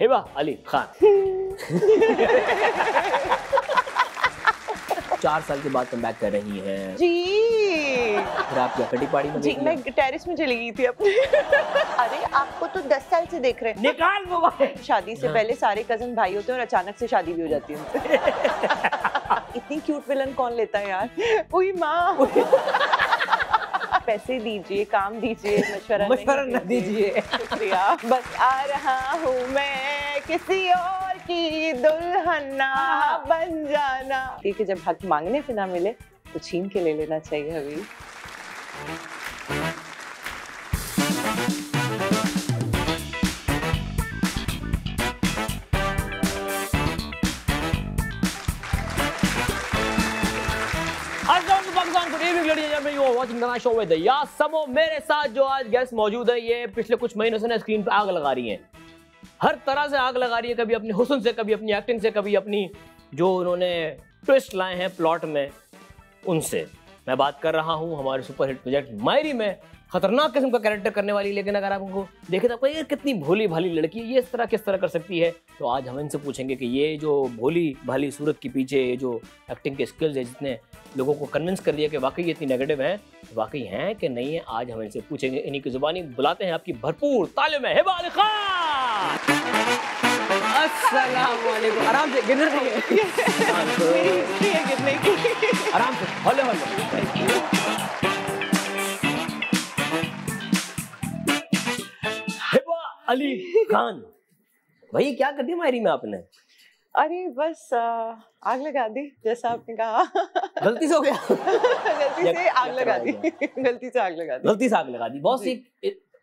हिबा अली खान। 4 साल के बाद कमबैक कर रही हैं जी। फिर आप क्या कटी पाड़ी में जी मैं टेरेस में चली गई थी अपने। अरे आपको तो 10 साल से देख रहे हैं। निकाल मोबाइल। शादी से पहले सारे कजन भाई होते हैं और अचानक से शादी भी हो जाती है उनसे। इतनी क्यूट विलन कौन लेता है यार। उई माँ। पैसे दीजिए, काम दीजिए, मशवरा न दीजिए। शुक्रिया। बस आ रहा हूँ मैं किसी और की दुल्हना बन जाना। ठीक है, जब हक मांगने पे ना मिले तो छीन के ले लेना चाहिए अभी। मेरे साथ जो आज गेस्ट मौजूद है ये पिछले कुछ महीनों से ना स्क्रीन पे आग लगा रही हैं, हर तरह से आग लगा रही है, कभी अपने हुस्न से, कभी अपनी एक्टिंग से, कभी अपनी जो उन्होंने ट्विस्ट लाए हैं प्लॉट में उनसे। मैं बात कर रहा हूं हमारे सुपरहिट प्रोजेक्ट मायरी में खतरनाक किस्म का कैरेक्टर करने वाली, लेकिन अगर आप उनको देखें तो आपको ये कितनी भोली भाली लड़की ये इस तरह किस तरह कर सकती है। तो आज हम इनसे पूछेंगे कि ये जो भोली भाली सूरत के पीछे ये जो एक्टिंग के स्किल्स है, जितने लोगों को कन्विंस कर दिया कि वाकई ये इतनी नेगेटिव है, वाकई हैं कि नहीं है, आज हम इनसे पूछेंगे। इन्हीं की जुबानी बुलाते हैं आपकी भरपूर तालियों में हिबा अली खान। अस्सलाम वालेकुम। आराम से गिरने दीजिए। मेरी हिस्ट्री है गिरने की। आराम से हौले हौले। हिबा अली खान भाई क्या कर दिया मायरी में आपने? अरे बस आग लगा दी, जैसा आपने कहा। गलती से हो गया। गलती से आग लगा दी। गलती से आग लगा दी। गलती से आग लगा दी। बहुत सी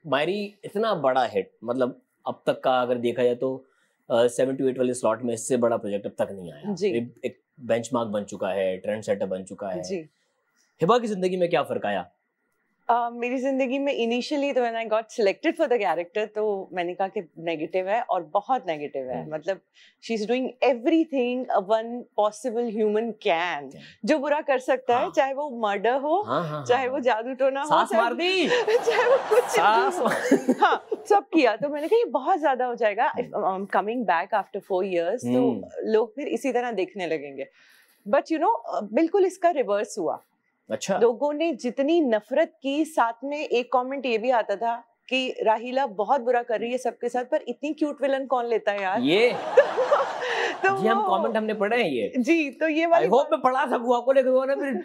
मायरी इतना बड़ा हिट, मतलब अब तक का अगर देखा जाए तो 7 to 8 वाले स्लॉट में इससे बड़ा प्रोजेक्ट अब तक नहीं आया। जी। एक बेंचमार्क बन चुका है, ट्रेंड सेटर बन चुका है। जी। हिबा की जिंदगी में क्या फर्क आया? मेरी जिंदगी में इनिशियली तो when I got selected for the character तो मैंने कहा कि नेगेटिव है और बहुत नेगेटिव है। मतलब she is doing everything one possible human can, जो बुरा कर सकता है, चाहे वो मर्डर हो, चाहे वो जादू टोना हो, चाहे वो कुछ हो। हाँ, सब किया। तो मैंने कहा ये बहुत ज्यादा हो जाएगा। कमिंग बैक आफ्टर 4 years तो लोग फिर इसी तरह देखने लगेंगे। बट यू नो बिल्कुल इसका रिवर्स हुआ। अच्छा। लोगों ने जितनी नफरत की, साथ में एक कमेंट ये भी आता था कि राहिला बहुत बुरा कर रही है सबके साथ, पर इतनी क्यूट विलन कौन लेता है यार। ये तो जी हम कमेंट हमने पढ़े हैं ये। जी, तो ये वाली आई होप मैं पढ़ा सकूं आपको, लेकिन वो ना फिर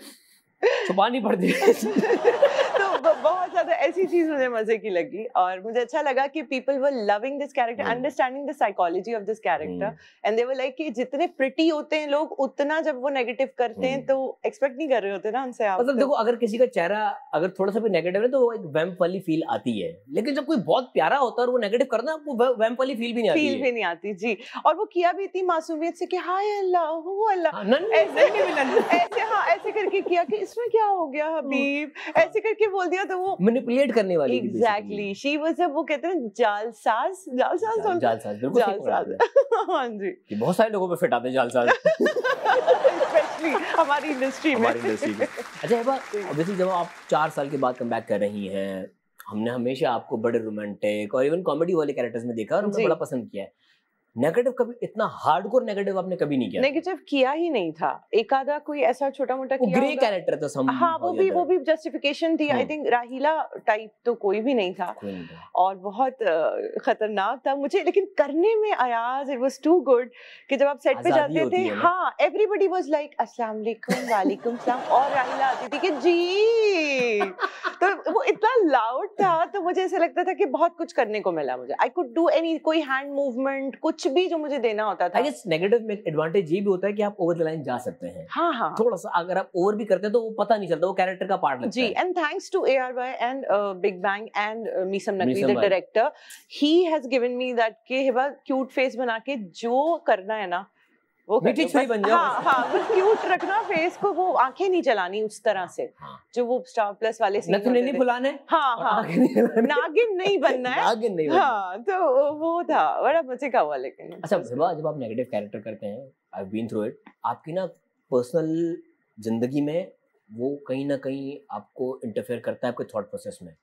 छुपानी पड़ती है। तो बहुत ज्यादा ऐसी चीज मुझे मजे की लगी और मुझे अच्छा लगा कि people were loving this character, understanding the psychology of this character, and they were like कि जितने प्रिटी होते हैं लोग, उतना जब वो नेगेटिव करते हैं तो एक्सपेक्ट नहीं कर रहे होते ना उनसे आप। मतलब देखो, अगर किसी का चेहरा अगर थोड़ा सा भी नेगेटिव है तो एक वैम्प वाली फील आती है, लेकिन जब कोई बहुत प्यारा होता है और वो नेगेटिव करना, वो वैम्प वाली फील भी नहीं आती है। फील भी नहीं आती जी। और वो किया भी इतनी मासूमियत से कि हाय अल्लाह हो अल्लाह, ऐसे करके किया कि इसमें क्या हो गया हबीब, ऐसे करके बोल दिया तो वो मैनिपुलेट करने वाली। एग्जैक्टली शी वाज वो कहते हैं जालसाज बिल्कुल। हाँ जी, कि बहुत सारे लोगों पे फिट आते हैं जालसाज। स्पेशली हमारी इंडस्ट्री में। अच्छा हिबा, ऑब्वियसली जब आप 4 साल के बाद कमबैक कर रही हैं, हमने हमेशा आपको बड़े रोमांटिक और इवन कॉमेडी वाले कैरेक्टर्स में देखा और हमने बड़ा पसंद किया है। नेगेटिव कभी इतना हार्डकोर नेगेटिव आपने कभी नहीं किया? नेगेटिव किया ही नहीं था। एक आधा कोई ऐसा छोटा मोटा किया ग्रे कैरेक्टर था सम। हाँ, वो भी जस्टिफिकेशन थी। आई थिंक राहिला टाइप तो कोई भी नहीं था और बहुत खतरनाक था मुझे, लेकिन करने में Ayaz it was too good कि जब आप सेट पे जाते थे, हाँ, एवरीबॉडी वाज लाइक अस्सलाम वालेकुम, वालेकुम सलाम, और राहिला आती थी कि जी। तो वो इतना लाउड था तो मुझे ऐसा लगता था कि बहुत कुछ करने को मिला मुझे। आई कुड डू एनी, कोई हैंड मूवमेंट, कुछ भी जो मुझे देना होता था। आई गेस नेगेटिव में एडवांटेज ये भी होता है कि आप ओवर द लाइन जा सकते हैं। हाँ हाँ, थोड़ा सा अगर आप ओवर भी करते हैं तो वो पता नहीं चलता, वो कैरेक्टर का पार्ट लगता जी। है। And thanks to ARY and Big Bang and Meesam Naqvi the director, he has given me that कि हिबा क्यूट फेस बना के जो करना है ना वो मीठी छुरी बन जाओ। हाँ हाँ, बस क्यूट रखना फेस को, वो आंखें नहीं चलानी उस तरह से। जो वो स्टार प्लस वाले सीन होते थे, नहीं फुलाने। हाँ हाँ, नागिन नहीं बनना है। नागिन नहीं बनना। हाँ, तो वो था, बड़ा मजे का हुआ। लेकिन अच्छा हिबा, जब आप नेगेटिव कैरेक्टर करते हैं, I have been through it, आपकी ना पर्सनल जिंदगी में वो कहीं ना कहीं आपको इंटरफेयर करता है आपके थॉट प्रोसेस में,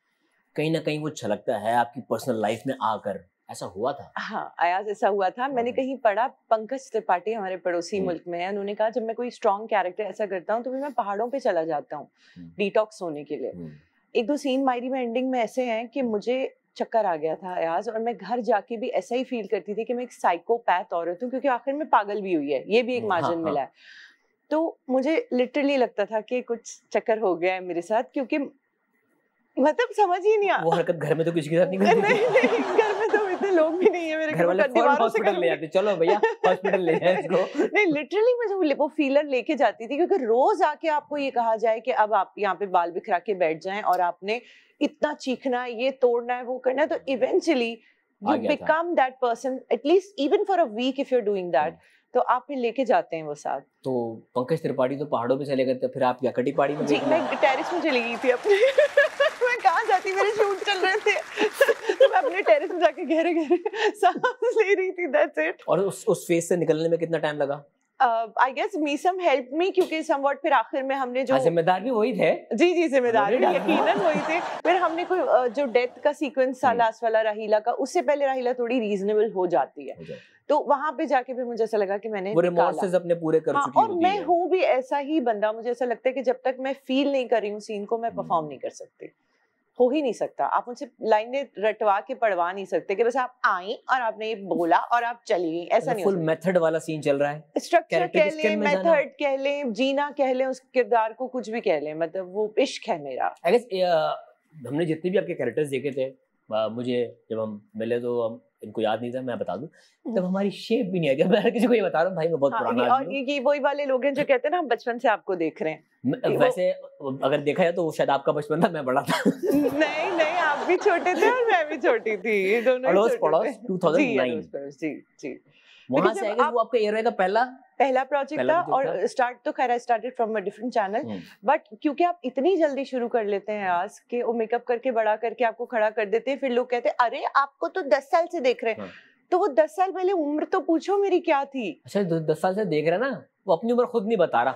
कहीं ना कहीं वो छलकता है आपकी पर्सनल लाइफ में आकर। ऐसा हुआ था? हाँ, अयाज ऐसा हुआ था। मैंने कहीं पढ़ा, पंकज त्रिपाठी हमारे पड़ोसी मुल्क में है, उन्होंने कहा जब मैं कोई स्ट्रॉन्ग कैरेक्टर ऐसा करता हूँ तो फिर मैं पहाड़ों पे चला जाता हूँ डिटॉक्स होने के लिए। एक दो सीन मायरी में एंडिंग में ऐसे हैं कि मुझे चक्कर आ गया था अयाज, और मैं घर जाके भी ऐसा ही फील करती थी कि मैं एक साइकोपैथ औरत हूँ, क्योंकि आखिर में पागल भी हुई है, ये भी एक मार्जिन मिला है। तो मुझे लिटरली लगता था कि कुछ चक्कर हो गया है मेरे साथ, क्योंकि मतलब समझ ही नहीं आ वो हरकत घर में तो किसी के साथ नहीं करती। नहीं, घर में तो इतने लोग भी नहीं है मेरे घर वाले हॉस्पिटल ले जाते, चलो भैया हॉस्पिटल ले जाए इसको। नहीं, लिटरली मैं वो फीलर लेके जाती थी, क्योंकि रोज आके आपको ये कहा जाए कि अब आप यहाँ पे बाल बिखरा के बैठ जाएं और आपने इतना चीखना है, ये तोड़ना है, वो करना है, तो eventually you become that person, at least even for a week if you are doing that, तो आप फिर लेके जाते हैं वो साथ। तो पंकज त्रिपाठी तो पहाड़ों पे चले गए थे, फिर आप क्या कटी पहाड़ी में? जी, मैं टेरेस में चली गई थी अपने। मैं कहाँ जाती, मेरे शूट चल रहे थे, तो मैं अपने टेरेस में जाके गहरे गहरे सांस ले रही थी, दैट्स इट। और उस फेज से निकलने में कितना टाइम लगा? I guess Meesam help me, क्योंकि समवॉट फिर आखिर में हमने जो जिम्मेदार भी वही थे। जी जिम्मेदार भी यकीनन वही थे। फिर हमने कोई जो डेथ का सीक्वेंस था लास्ट वाला राहीला का, उससे पहले राहीला थोड़ी रीजनेबल हो जाती है, तो वहां पे जाके भी मुझे ऐसा लगा कि मैंने वो रिमोर्सेस अपने पूरे कर चुकी और मैं हूँ भी ऐसा ही बंदा। मुझे ऐसा लगता है कि जब तक मैं फील नहीं कर रही हूँ सीन को, मैं परफॉर्म नहीं कर सकती, हो ही नहीं सकता। आप मुझसे लाइनें रटवा के पढ़वा नहीं सकते कि बस आप आई और आपने ये बोला और आप चली गई, ऐसा नहीं। फुल मेथड वाला सीन चल रहा है, स्ट्रक्चर कह लें, मेथड कह लें, जीना कह लें, उस किरदार को कुछ भी कह लें, मतलब वो इश्क है मेरा। आई गेस हमने जितने भी आपके कैरेक्टर्स देखे थे, मुझे जब हम मिले तो हम इनको याद नहीं था, मैं बता दूं, तब हमारी शेप भी नहीं आई। मैं हर किसी को ये बता रहा हूँ, भाई मैं बहुत पुराना आदमी हूं। और ये वही वाले लोग हैं जो कहते हैं ना हम बचपन से आपको देख रहे हैं। वैसे अगर देखा जाए तो शायद आपका बचपन था, मैं बड़ा था। नहीं, आप भी छोटे थे और मैं भी छोटी थी, ये दोनों अड़ोस पड़ोस 2009। जी। वहां से वो आपका एयर का पहला प्रोजेक्ट था, और स्टार्ट तो खैर I started from a different channel, but क्योंकि आप इतनी जल्दी शुरू कर लेते हैं आज के, वो मेकअप करके बड़ा करके आपको खड़ा कर देते हैं, फिर लोग कहते हैं अरे आपको तो 10 साल से देख रहे हैं। तो वो 10 साल पहले उम्र तो पूछो मेरी क्या थी। अच्छा, 10 साल से देख रहे ना, वो अपनी उम्र खुद नहीं बता रहा।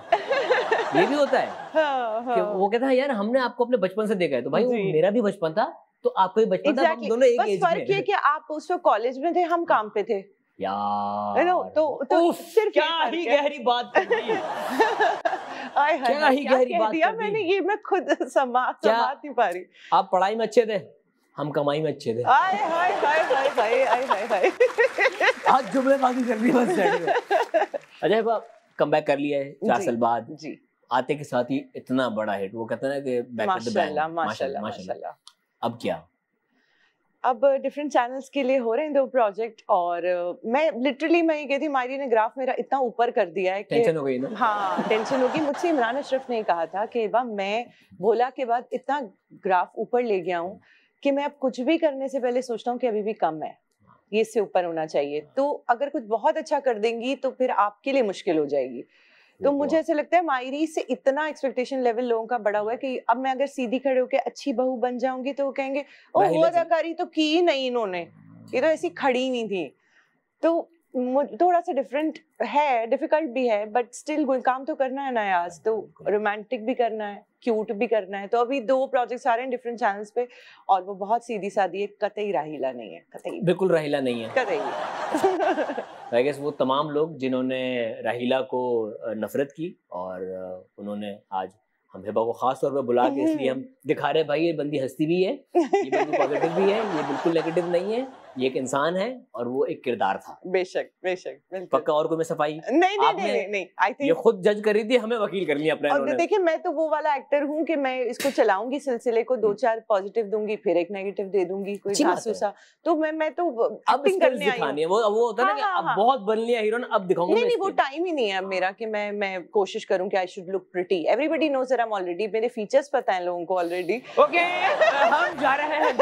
ये भी होता है। हाँ। कि वो कहता है यार हमने आपको अपने बचपन से देखा है, तो भाई मेरा भी बचपन था, तो आपका भी बचपन था, हम दोनों एक एज में। बस फर्क ये कि आप उस वक्त कॉलेज में थे, हम काम पे थे यार। तो सिर्फ क्या ही गहरी बात कर दी। क्या ही गहरी बात दिया मैंने, ये मैं खुद समात नहीं पा रही। आप पढ़ाई में अच्छे थे, हम कमाई में अच्छे थे। हाय हाय हाय हाय हाय हाय हाय। आज जुमलेबाजी कर दी बस। अजय बाब कमबैक कर लिया है 4 साल बाद जी, आते के साथ ही इतना बड़ा हिट। वो कहते हैं ना कि बैक टू द बैंक। माशाल्लाह। अब क्या? अब डिफरेंट चैनल्स के लिए हो रहे हैं 2 प्रोजेक्ट, और मैं लिटरली मैं ये कहती, मायरी ने ग्राफ मेरा इतना ऊपर कर दिया है कि टेंशन हो गई ना। हाँ, टेंशन होगी। मुझसे इमरान अशरफ ने कहा था कि बा मैं भोला के बाद इतना ग्राफ ऊपर ले गया हूँ कि मैं अब कुछ भी करने से पहले सोचता हूँ कि अभी भी कम है, ये इससे ऊपर होना चाहिए। तो अगर कुछ बहुत अच्छा कर देंगी तो फिर आपके लिए मुश्किल हो जाएगी। तो मुझे ऐसा लगता है मायरी से इतना एक्सपेक्टेशन लेवल लोगों का बड़ा हुआ है कि अब मैं अगर सीधी खड़े होकर अच्छी बहू बन जाऊंगी तो वो कहेंगे ओ वो अदाकारी तो की ही नहीं इन्होंने, ये तो ऐसी खड़ी नहीं थी। तो थोड़ा सा डिफरेंट है, डिफिकल्ट भी है, बट स्टिल काम तो करना है ना आज, तो रोमांटिक भी करना है, क्यूट भी करना है। तो अभी 2 प्रोजेक्ट्स आ रहे हैं डिफरेंट चैनल्स पे, और वो बहुत सीधी सादी है, कतई राहीला नहीं है, कतई बिल्कुल राहीला नहीं है, कतई। आई गेस वो तमाम लोग जिन्होंने राहीला को नफरत की, और उन्होंने आज हम हिबा को खास तौर पे बुला के इसलिए हम दिखा रहे भाई ये बंदी हंसती भी है, ये बंदी पॉजिटिव भी है, ये बिल्कुल नेगेटिव नहीं है, ये एक इंसान है और वो एक किरदार था। बेशक पक्का। और कोई में सफाई नहीं, आई थिंक ये खुद जज कर रही थी, हमें वकील कर लिया अपने। और देखिए मैं तो वो वाला एक्टर हूँ कि मैं इसको चलाऊंगी सिलसिले को, 2-4 पॉजिटिव दूंगी, फिर एक नेगेटिव दे दूंगी, कोई घासूसा। तो मैं तो एक्टिंग करने आई हूं। वो होता है ना कि अब बहुत बन लिया हीरोइन, अब दिखाऊंगा। नहीं, वो टाइम ही नहीं है मेरा कि मैं कोशिश करूं कि I should look pretty. Everybody knows that I am already, मेरे फीचर्स पता है लोगों को ऑलरेडी। ओके, हम जा रहे हैं,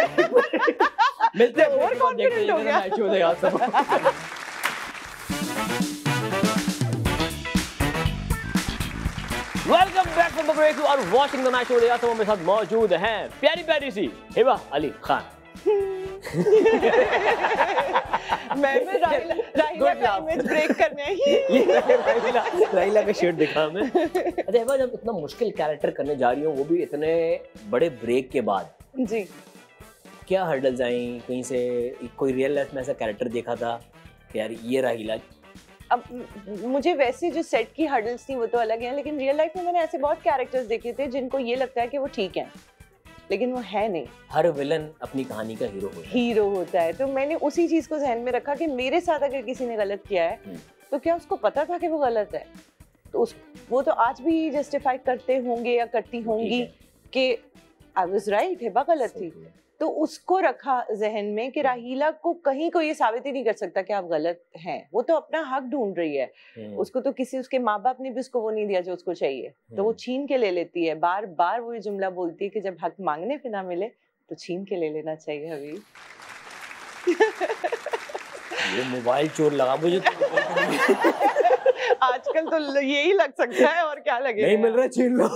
मिलते हैं। ओवर कॉन्फिडेंट हो गया। Welcome back from the break, you are watching the match show. मेरे साथ मौजूद हैं प्यारी सी हिबा अली खान। मैं राहीला का इमेज ब्रेक करने आई। राहीला का शर्ट दिखा मैं। अच्छा हिबा, जब इतना मुश्किल कैरेक्टर करने जा रही हूँ, वो भी इतने बड़े ब्रेक के बाद, जी क्या हर्डल्स आई कहीं से? कोई रियल लाइफ में ऐसा कैरेक्टर देखा था कि यार ये राहीला? अब मुझे वैसे जो सेट की हर्डल्स थी वो तो अलग हैं, लेकिन रियल लाइफ में मैंने ऐसे बहुत कैरेक्टर्स देखे थे जिनको ये लगता है कि वो ठीक हैं, लेकिन वो है नहीं। हर विलन अपनी कहानी का हीरो होता है। तो मैंने उसी चीज को ध्यान में रखा कि मेरे साथ अगर किसी ने गलत किया है तो क्या उसको पता था कि वो गलत है? तो वो तो आज भी जस्टिफाई करते होंगे या करती होंगी कि आई वाज राइट, हिबा गलत थी। तो उसको रखा जहन में कि राहीला को कहीं कोई ये साबित ही नहीं कर सकता कि आप गलत हैं। वो तो अपना हक ढूंढ रही है। उसको तो किसी उसके माँ बाप ने भी उसको वो नहीं दिया जो उसको चाहिए, तो वो छीन के ले लेती है। बार बार वो ये जुमला बोलती है कि जब हक मांगने पे ना मिले तो छीन के ले लेना चाहिए। अभी ये मोबाइल चोर लगा मुझे आजकल तो यही लग सकता है, और क्या लगेगा? नहीं मिल रहा, छीन लो।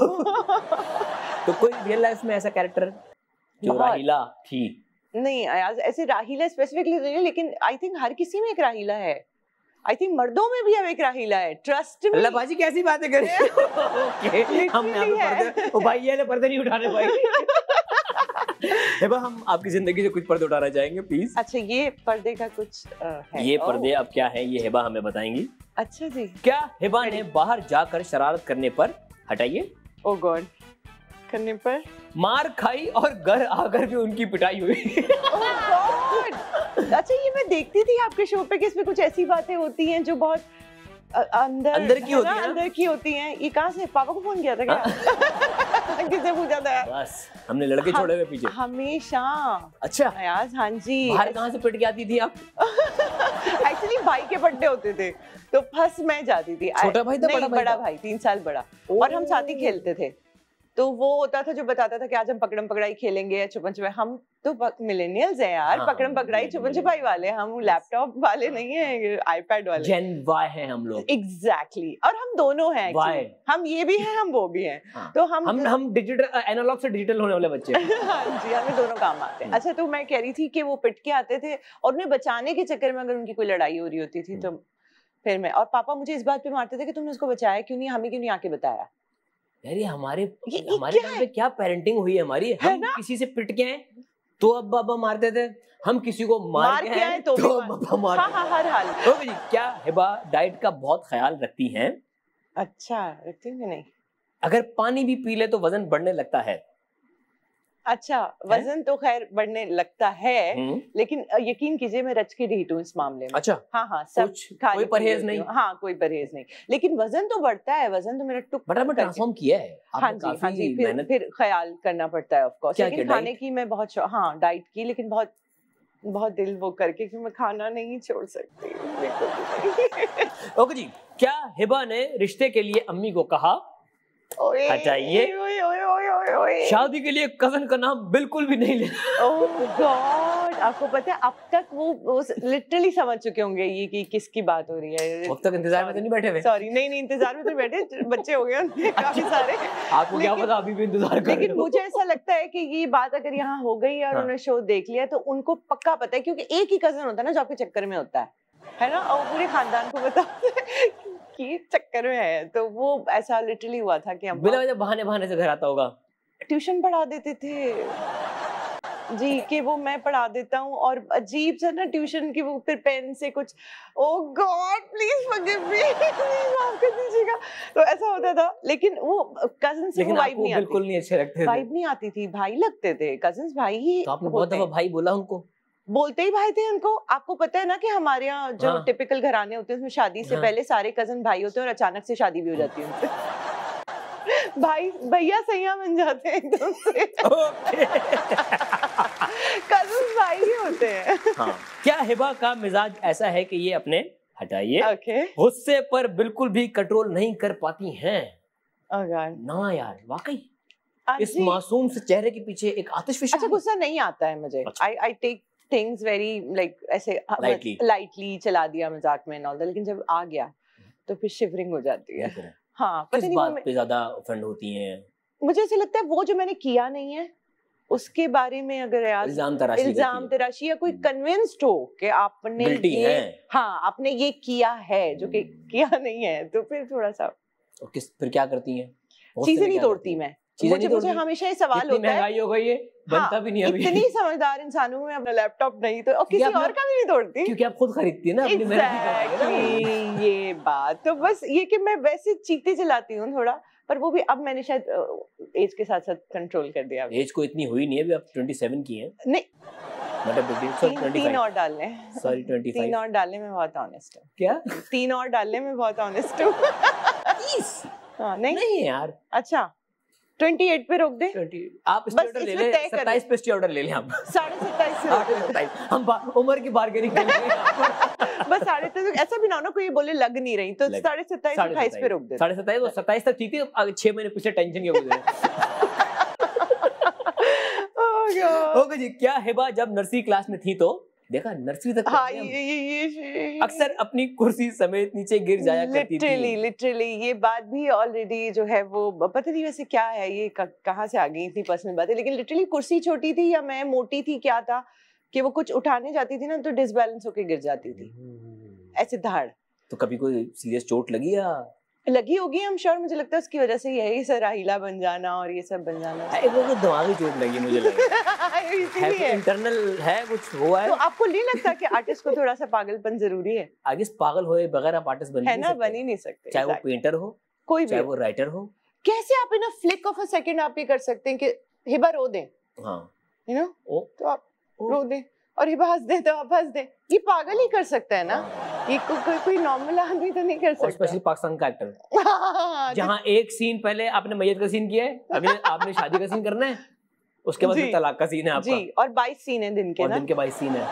तो कोई रियल लाइफ में ऐसा कैरेक्टर जो राहीला थी? नहीं ऐसे राहीला स्पेसिफिकली नहीं, लेकिन आई थिंक हर किसी में एक राहीला है। आई थिंक मर्दों में भी अब एक राहीला है, ट्रस्ट में। अल्लाह बाजी कैसी बातें कर रही हो? ओके, हम यहाँ पे पर्दे, ओ भाई ये पर्दे नहीं उठाने भाई। हिबा, हम आपकी जिंदगी से कुछ पर्दे उठाना चाहेंगे प्लीज। अच्छा, ये पर्दे का कुछ है? ये पर्दे अब क्या है ये हिबा हमें बताएंगी। अच्छा जी। क्या हिबा ने बाहर जाकर शरारत करने पर, हटाइए, ओ गॉड, करने पर मार खाई और घर आकर भी उनकी पिटाई हुई? अच्छा, ये मैं देखती थी आपके शो पे कि इसमें कुछ ऐसी बातें होती हैं जो बहुत अंदर की होती हैं। अंदर की होती हैं। ये कहाँ से? पापा को फोन किया था क्या? किसने पूछा था? बस हमने लड़के छोड़े हुए पीछे हमेशा। अच्छा यार, हाँ जी। बाहर कहाँ से पिट के आती थी आप? एक्चुअली भाई के बर्थडे होते थे तो फंस मैं जाती थी। छोटा भाई था? बड़ा भाई 3 साल बड़ा, और हम साथ ही खेलते थे। तो वो होता था जो बताता था कि आज हम पकड़म पकड़ाई खेलेंगे या छुपन छुपाई। हम तो मिलेनियल्स हैं यार। हाँ, पकड़म पकड़ाई छुपन छुपाई वाले, हम लैपटॉप वाले नहीं है, आईपैड वाले। जेन वाई हैं हम लोग। एग्जैक्टली। और हम दोनों हैं, हम ये भी हैं, हम वो भी हैं। हाँ। तो हम डिजिटल, एनालॉग से डिजिटल होने वाले बच्चे। हाँ जी, हमें दोनों काम आते हैं। अच्छा, तो मैं कह रही थी कि वो पिट के आते थे और उन्हें बचाने के चक्कर में अगर उनकी कोई लड़ाई हो रही होती थी तो फिर मैं, और पापा मुझे इस बात पे मारते थे कि तुमने उसको बचाया क्यों नहीं, हमें क्यों नहीं आके बताया। यार ये हमारे टाइम पे क्या पेरेंटिंग हुई है हमारी। हम किसी से पिट के आए तो अब बाबा मारते थे, हम किसी को मार के आए तो बाबा मारते। हाँ, हर हाल। तो जी, क्या हिबा डाइट का बहुत ख्याल रखती हैं? अच्छा, रखती हूँ कि नहीं? अगर पानी भी पी ले तो वजन बढ़ने लगता है? अच्छा, वजन तो खैर बढ़ने लगता है, लेकिन यकीन कीजिए मैं रच के ढीठ हूँ इस मामले में। अच्छा, हाँ, सब कोई परहेज नहीं? हाँ, कोई परहेज नहीं, लेकिन वजन तो बढ़ता है। वजन तो मेरा ट्रांसफॉर्म किया है। हाँ जी, फिर ख्याल करना पड़ता है ऑफ कोर्स। लेकिन खाने की मैं बहुत, हाँ, डाइट की, लेकिन बहुत दिल वो करके कि मैं खाना नहीं छोड़ सकती। ओके जी, क्या हिबा ने रिश्ते के लिए अम्मी को कहा हटाइए, शादी के लिए कजन का नाम बिल्कुल भी नहीं लेना? ओह गॉड, आपको पता है अब तक वो लिटरली समझ चुके होंगे ये कि किसकी बात हो रही है। अब तक इंतजार में तो नहीं बैठे हुए? सॉरी, नहीं इंतजार में तो बैठे, बच्चे हो गए उनके काफी सारे। आपको क्या पता अभी भी इंतजार कर रहे हो? लेकिन मुझे ऐसा लगता है कि ये बात अगर यहाँ हो गई और उन्होंने शो देख लिया तो उनको पक्का पता है, क्योंकि एक ही कजन होता है ना जो आपके चक्कर में होता है ना, और पूरे खानदान को पता कि चक्कर में है। तो वो ऐसा लिटरली हुआ था कि हम बिना वजह बहाने से घर आता होगा। ट्यूशन पढ़ा देते थे जी, कि वो मैं पढ़ा देता हूँ, और अजीब सा ना ट्यूशन की वो फिर पेन से कुछ, ओ गॉड प्लीज फॉरगिव मी, माफ कर दीजिएगा। तो ऐसा होता था, लेकिन वो कजिन से वाइब नहीं आती, बिल्कुल नहीं अच्छे लगते थे, वाइब नहीं आती थी, भाई लगते थे, कजिन्स भाई ही। तो आपने बहुत दफा भाई बोला उनको? बोलते ही भाई थे उनको। आपको पता है ना कि हमारे यहाँ जो टिपिकल घराने होते हैं उसमें शादी से पहले सारे कजिन भाई होते हैं और अचानक से शादी भी हो जाती है उनसे। भाई भैया सैया बन जाते हैं एकदम से। कजिन भाई ही होते हैं। हाँ। क्या हिबा का मिजाज ऐसा है कि ये अपने, हटाइए, गुस्से पर बिल्कुल भी कंट्रोल नहीं कर पाती हैं? ना यार, वाकई इस मासूम से चेहरे के पीछे एक आतिशफिशा। अच्छा, गुस्सा नहीं आता है मुझे। I take things very like ऐसे लाइटली चला दिया मजाक में ऑल दैट, लेकिन जब आ गया तो फिर शिवरिंग हो जाती है। हाँ, किस बात पे ज्यादा ऑफेंड होती हैं? मुझे ऐसा लगता है वो जो मैंने किया नहीं है उसके बारे में अगर इल्जाम तराशी या कोई कन्विंस्ड हो कि आपने ये, हाँ, आपने ये किया है जो कि किया नहीं है, तो फिर थोड़ा सा। फिर क्या करती हैं? चीजें नहीं तोड़ती मैं, मुझे हमेशा ये सवाल होता है, महंगाई हो गई है, बनता भी नहीं अभी। इतनी समझदार इंसानों में अपना लैपटॉप नहीं तो और किसी और का भी नहीं तोड़ती, क्योंकि आप खुद खरीदती है ना, अपनी मेहनत। ये बात तो बस ये कि मैं वैसे चीखती चलाती हूँ थोड़ा, पर वो भी अब मैंने शायद एज के साथ साथ कंट्रोल कर दिया। एज को इतनी हुई नहीं है, अभी आप 27 की हैं। नहीं मतलब 3 और डालने, सॉरी 25। 3 और डालने में बहुत ऑनेस्ट हूँ। क्या 3 और डालने में बहुत ऑनेस्ट हूँ। हाँ नहीं यार, अच्छा 28 पे रोक दे। 20 आप स्टे ऑर्डर ले ले, 27 पे स्टे ऑर्डर ले लें हम। 27.5 हम उम्र की बार्गेनिंग करेंगे बस 27 ऐसा भी ना हो ना कोई बोले लग नहीं रही तो 27.5 28 पे रोक दे। 27.5 तो 27 तक ठीक थी, 6 महीने पीछे टेंशन के गुजरे। ओके जी, क्या हिबा जब नर्सरी क्लास में थी तो देखा नर्सरी तक, हाँ ये अक्सर अपनी कुर्सी समेत नीचे गिर जाया करती थी। लिटरली ये बात भी ऑलरेडी जो है वो पता नहीं वैसे क्या है ये कहाँ से आ गई इतनी पर्सनल बात है, लेकिन लिटरली कुर्सी छोटी थी या मैं मोटी थी क्या था कि वो कुछ उठाने जाती थी ना तो डिसबैलेंस होके गिर जाती थी ऐसे धाड़। तो कभी कोई सीरियस चोट लगी या लगी होगी, हम श्योर, मुझे लगता है उसकी वजह से यही सराहीला बन जाना और ये सब बन जाना। वो दिमागी चोट लगी मुझे लगा। इंटरनल है कुछ हुआ है। तो आपको नहीं लगता कि आर्टिस्ट को थोड़ा सा पागलपन जरूरी है? आगे पागल होए बगैर आप आर्टिस्ट बन ही नहीं सकते, चाहे वो पेंटर हो कोई भी, चाहे वो राइटर हो। कैसे आप इन अ फ्लिक ऑफ अ सेकंड आप ये कर सकते हैं कि हिबा रो दे, हाँ यू नो, तो आप रो दे और हिबा हंस दे तो आप हंस दे। ये पागल ही कर सकता है ना, ये कोई नॉर्मल आदमी तो नहीं कर सकता। स्पेशली पाकिस्तान का एक्टर जहाँ एक सीन पहले आपने मैयत का सीन किया है, अगले आपने शादी का सीन करना है, उसके बाद तलाक का सीन है आपका जी, और 22 सीन है दिन के, और दिन के 22 सीन है,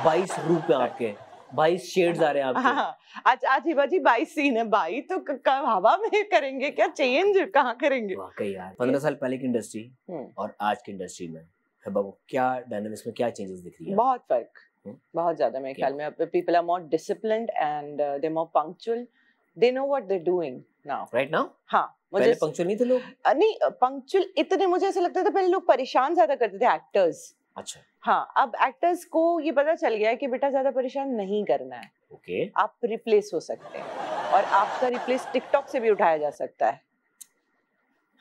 22 रूप है आपके, 22 शेड्स आ रहे हैं आपके। आज हिबा जी 22 सीन है भाई, तो हवा में करेंगे क्या चेंज, कहाँ करेंगे? वाकई यार 15 साल पहले की इंडस्ट्री और आज की इंडस्ट्री में हिबा को क्या डायनामिक्स में क्या चेंजेस दिख रही है? बहुत फर्क, बहुत ज्यादा मेरे ख्याल में। People are more disciplined and they are more punctual, they know what they are doing now, right now. हाँ, पहले पंक्चुअल नहीं थे लोग? नहीं पंक्चुअल इतने, मुझे ऐसा लगता था पहले लोग परेशान ज्यादा करते थे एक्टर्स। अच्छा हाँ, अब एक्टर्स को ये पता चल गया है कि बेटा ज्यादा परेशान नहीं करना है, ओके आप रिप्लेस हो सकते हैं और आपका रिप्लेस टिकटॉक से भी उठाया जा सकता है।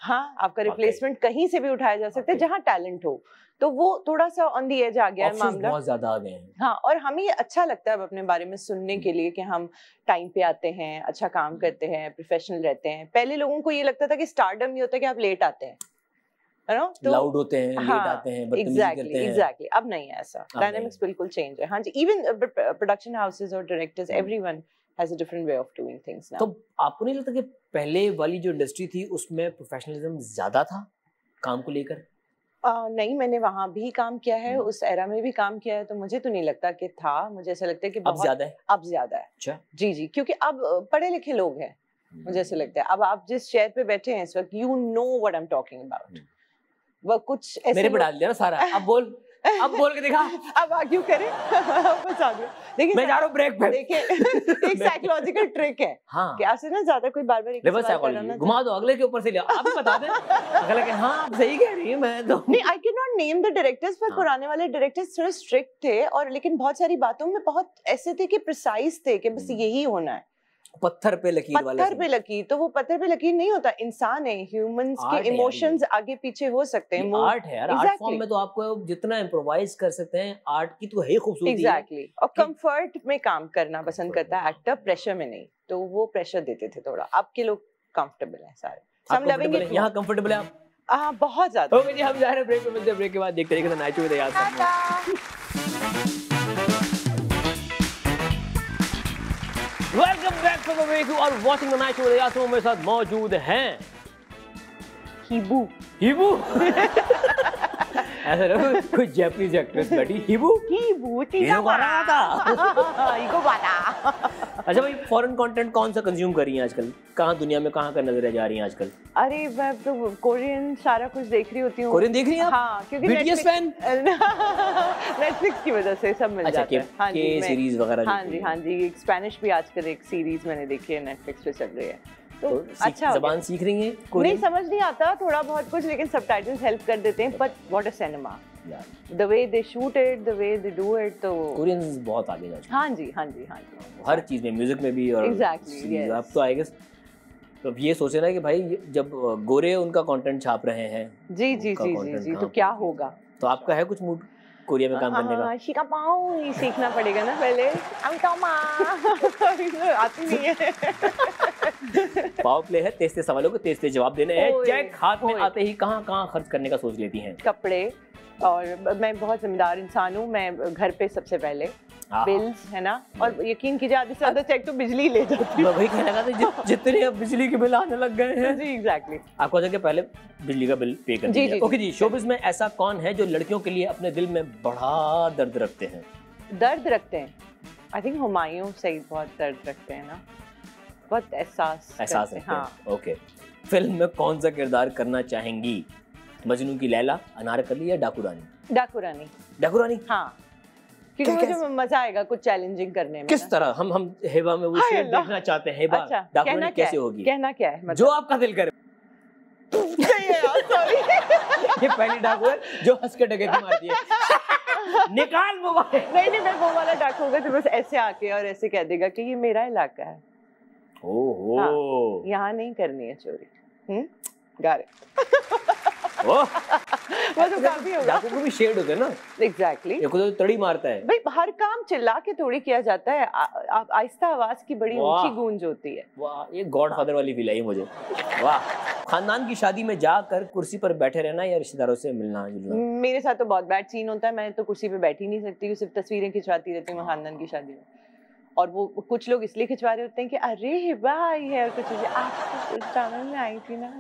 हाँ, आपका रिप्लेसमेंट कहीं से भी उठाया जा सकता है जहाँ टैलेंट हो, तो वो थोड़ा सा ऑन दी एज आ गया है मामला, बहुत ज्यादा आ गए हैं। हाँ, और हमें अच्छा लगता है अब अपने बारे में सुनने के लिए कि हम टाइम पे आते हैं, अच्छा काम करते हैं, प्रोफेशनल रहते हैं। पहले लोगों को ये लगता था कि स्टारडम ये होता है कि आप लेट आते हैं, है ना, तो लाउड होते हैं, लेट आते हैं, बदतमीजी करते हैं। एग्जैक्टली, अब नहीं है ऐसा, डायनामिक्स बिल्कुल चेंज है। हाँ जी, इवन प्रोडक्शन हाउसेस और directors, everyone has a different way of doing things now. तो आपको नहीं लगता कि पहले वाली जो इंडस्ट्री थी उसमें प्रोफेशनलिज्म ज्यादा था काम को लेकर? नहीं, मैंने वहाँ भी काम किया है, उस एरा में भी काम किया है, तो मुझे तो नहीं लगता कि था। मुझे ऐसा लगता है कि अब ज्यादा है। अब ज्यादा है। अच्छा जी, क्योंकि अब पढ़े लिखे लोग हैं, मुझे ऐसा लगता है। अब आप जिस चेयर पे बैठे हैं इस वक्त, you know what I am talking about. वो कुछ ऐसे मेरे पे डाल दिया ना सारा, अब बोल के दिखा। अब आर्ग्यू करें, बस आगे देखिए, मैं जा रहा हूँ ब्रेक पे। देखिए एक साइकोलॉजिकल ट्रिक है, हाँ, कि आपसे ना ज्यादा कोई बार-बार एक रिवर्स साइकोलॉजी घुमा दो, अगले के ऊपर से ले, आप भी बता दें, अगले के हाँ आप सही कह रही हैं, मैं तो नहीं, I can not name the directors, पर पुराने वाले डायरेक्टर्स थोड़े स्ट्रिक्ट थे, और लेकिन बहुत सारी बातों में बहुत ऐसे थे कि प्रिसाइज थे कि बस यही होना है, पत्थर पे लकीर वाला। पत्थर पे लकीर, तो वो पत्थर पे लकीर नहीं होता, इंसान है, ह्यूमंस के इमोशंस आगे पीछे हो सकते हैं। आर्ट है यार, आर्ट फॉर्म में तो आपको जितना इम्प्रोवाइज कर सकते हैं, आर्ट की तो है खूबसूरती। एग्जैक्टली, और कंफर्ट में काम करना पसंद करता है एक्टर, प्रेशर में नहीं, तो वो प्रेशर देते थे थोड़ा। अब के लोग कंफर्टेबल हैं सारे, हम लविंग इट। यहाँ कंफर्टेबल है आप? हाँ, बहुत ज्यादा। ओके जी, हम जा रहे हैं ब्रेक पे, मिलते हैं ब्रेक के बाद, देखते रहिए नाइट शो विद याद। Welcome back to the break, और watching the night show with याद। मेरे साथ मौजूद हैं हिबू। ऐसा लगा कोई जापानीज एक्ट्रेस बैठी, हिबू इको बाता। अच्छा भाई, फॉरेन कंटेंट कौन सा कंज्यूम कर रही हैं आजकल? कहाँ दुनिया में कहाँ का नजर जा रही हैं आजकल? अरे मैं तो कोरियन सारा कुछ देख रही होती हूँ। कोरियन देख रही हैं आप? हाँ, क्योंकि बीटीएस फैन? नेटफ्लिक्स की वजह से सब मिल जाता है। हाँ जी, सीरीज वगैरह। हाँ जी, हाँ जी, एक स्पेनिश भी आजकल एक सीरीज मैंने देखी है, नेटफ्लिक्स पे चल रही है। तो अच्छा, ज़बान सीख रही हैं? नहीं समझ नहीं आता थोड़ा बहुत कुछ, लेकिन सबटाइटल्स हेल्प कर देते हैं। But what a cinema, the way they shoot it, the way they do it, तो कोरियंस बहुत आगे जा चुके हैं। हाँ जी, हाँ जी, हाँ जी, हर चीज में, म्यूजिक में भी, और एग्जैक्टली। अब तो आई गेस तो अब ये सोचे ना कि भाई जब गोरे उनका कंटेंट छाप रहे हैं, जी जी जी जी जी, तो क्या होगा? तो आपका है कुछ मूड कोरिया में काम करने का? शिकापाओ ही सीखना पड़ेगा ना पहले। आती नहीं है। पावर प्ले है, तेज तेज सवालों को तेज तेज जवाब देने हैं। चेक हाथ में आते ही कहाँ कहाँ खर्च करने का सोच लेती हैं? कपड़े, और मैं बहुत जिम्मेदार इंसान हूँ, मैं घर पे सबसे पहले बिल्स है ना, और यकीन कीजिए आधे से ज्यादा चेक तो बिजली ले जाती है। वही कहने लगा था जितने अब बिजली के बिल आने लग गए हैं। जी एग्जैक्टली। आपको जगह पहले बिजली का बिल पे कर दीजिए। ओके जी, शोबिज़ में ऐसा कौन है जो लड़कियों के लिए अपने दिल में बड़ा दर्द रखते हैं? दर्द रखते हैं? आई थिंक हुमायूं सईद बहुत दर्द रखते हैं ना, बहुत एहसास रखते हैं। हाँ। ओके, फिल्म में कौन सा किरदार करना चाहेंगी? मजनू की लैला, अनारकली या डाकू रानी? डाकू रानी। डाकू रानी? हाँ, क्योंकि मुझे मजा आएगा कुछ चैलेंजिंग करने में। किस तरह? हम हेबा में वो शेर देखना चाहते हैं। हेबा अच्छा, डाकू रानी कैसे होगी? कहना क्या है मतलब? जो आपका दिल करे। ये पहली डाकू है जो हंस के डकैती मारती है। निकाल मोबाइल। नहीं मैं वो वाला डाकू होगा जो बस ऐसे आके और ऐसे कह देगा कि ये मेरा इलाका है। ओहो, हाँ, यहाँ नहीं करनी है चोरी। गारे। वो तो काफी होगा। डाकू को भी शेड होते हैं ना। एग्जैक्टली। एक तो तड़ी मारता है भाई, हर काम चिल्ला के थोड़ी किया जाता है, आहिस्ता आवाज की बड़ी ऊंची गूंज होती है। वाह, ये गॉडफादर वाली फील आई मुझे। वाह। खानदान की शादी में जाकर कुर्सी पर बैठे रहना या रिश्तेदारों से मिलना जुलना? मेरे साथ तो बहुत बैड सीन होता है, मैं तो कुर्सी पे बैठ ही नहीं सकती, सिर्फ तस्वीरें खिंचवाती रहती हूँ खानदान की शादी में। और वो कुछ लोग इसलिए खिंचवा रहे होते हैं कि अरे हिबा आई है, और कुछ चीजें आप चैनल में आई थी ना।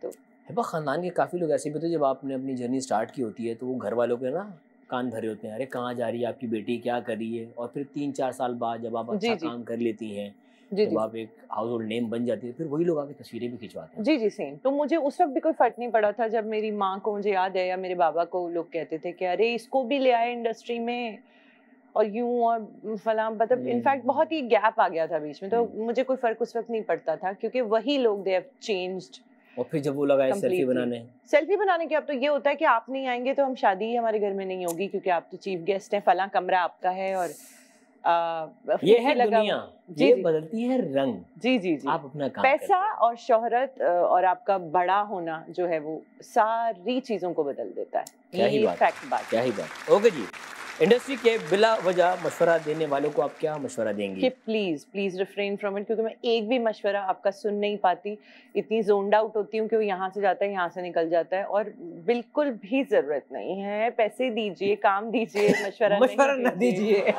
तो हिबा, खानदान के काफी लोग ऐसे भी होते हैं, जब आपने अपनी जर्नी स्टार्ट की होती है तो वो घर वालों के ना कान भरे होते हैं, अरे कहाँ जा रही है आपकी बेटी, क्या कर रही है। और फिर 3-4 साल बाद जब आप अच्छा काम कर लेती हैं, जब आप एक हाउस होल्ड नेम बन जाती है, फिर वही लोग आके तस्वीरें भी खिंचवाते हैं। जी जी सेम। तो मुझे उस वक्त भी कोई फर्क नहीं पड़ा था जब मेरी माँ को, मुझे याद है, या मेरे बाबा को लोग कहते थे कि अरे इसको भी ले आए इंडस्ट्री में, और यूं और फलां, मतलब इनफैक्ट बहुत ही गैप आ गया था बीच में। तो मुझे कोई फर्क उस वक्त नहीं पड़ता था, क्योंकि वही लोग दे हैव चेंज्ड। और फिर जब वो लगा सेल्फी बनाने के, अब तो ये होता है कि आप नहीं आएंगे तो हम शादी ही हमारे घर में नहीं होगी, क्योंकि आप तो चीफ गेस्ट हैं, फलां कमरा आपका है। और ये है दुनिया, ये बदलती है रंग। जी जी जी। आप अपना काम पैसा और शोहरत और आपका बड़ा होना जो है वो सारी चीजों को बदल देता है। क्या ही बात। ओके जी, इंडस्ट्री के बिला वजह मशवरा देने वालों को आप क्या मशवरा देंगी? कि प्लीज रिफ्रेन फ्रॉम इट, क्योंकि मैं एक भी मशवरा आपका सुन नहीं पाती, इतनी जोन्ड आउट होती हूँ कि वो यहाँ से जाता है, यहाँ से निकल जाता है, और बिल्कुल भी जरूरत नहीं है। पैसे दीजिए, काम दीजिए, मशवरा न दीजिए।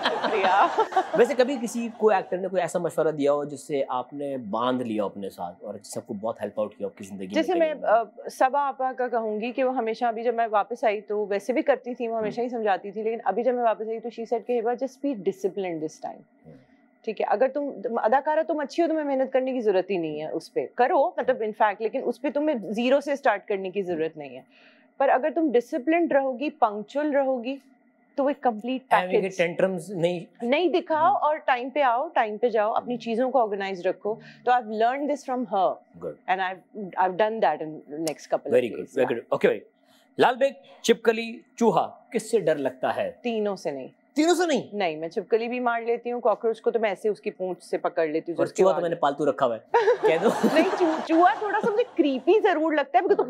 वैसे कभी किसी को एक्टर ने कोई ऐसा मशवरा दिया हो जिससे आपने बांध लिया अपने साथ और सबको बहुत हेल्प आउट किया आपकी जिंदगी में? जैसे मैं सबा आपा का कहूंगी कि वो हमेशा, अभी जब मैं वापस आई तो वैसे भी करती थी, वो हमेशा ही समझाती थी, लेकिन अभी जब मैं वापस आई तो शी सेड कि Hiba just be disciplined this time. ठीक है, अगर तुम अदाकारा तुम अच्छी हो, तुम्हें मेहनत करने की जरूरत ही नहीं है, उस पे करो, मतलब इनफैक्ट, लेकिन उस पे तुम्हें जीरो से स्टार्ट करने की जरूरत नहीं है। पर अगर तुम डिसिप्लिन्ड रहोगी, पंक्चुअल रहोगी, तो वो एक कंप्लीट पैकेज। टेंट्रम्स नहीं दिखाओ और टाइम पे आओ, टाइम पे जाओ, अपनी चीजों को ऑर्गेनाइज रखो। तो I have learned this from her and I have done that in next couple of days. Very good. Okay भाई, लाल बेग, छिपकली, चूहा, किससे डर लगता है? तीनों से नहीं। तीनों से नहीं? मैं छिपकली भी मार लेती हूँ, कॉकरोच को तो मैं ऐसे उसकी पूंछ से पकड़ लेती हूँ। और चूहा तो मैंने पालतू रखा हुआ है। कह दो। नहीं, चूहा थोड़ा सा मुझे क्रीपी जरूर लगता है, तो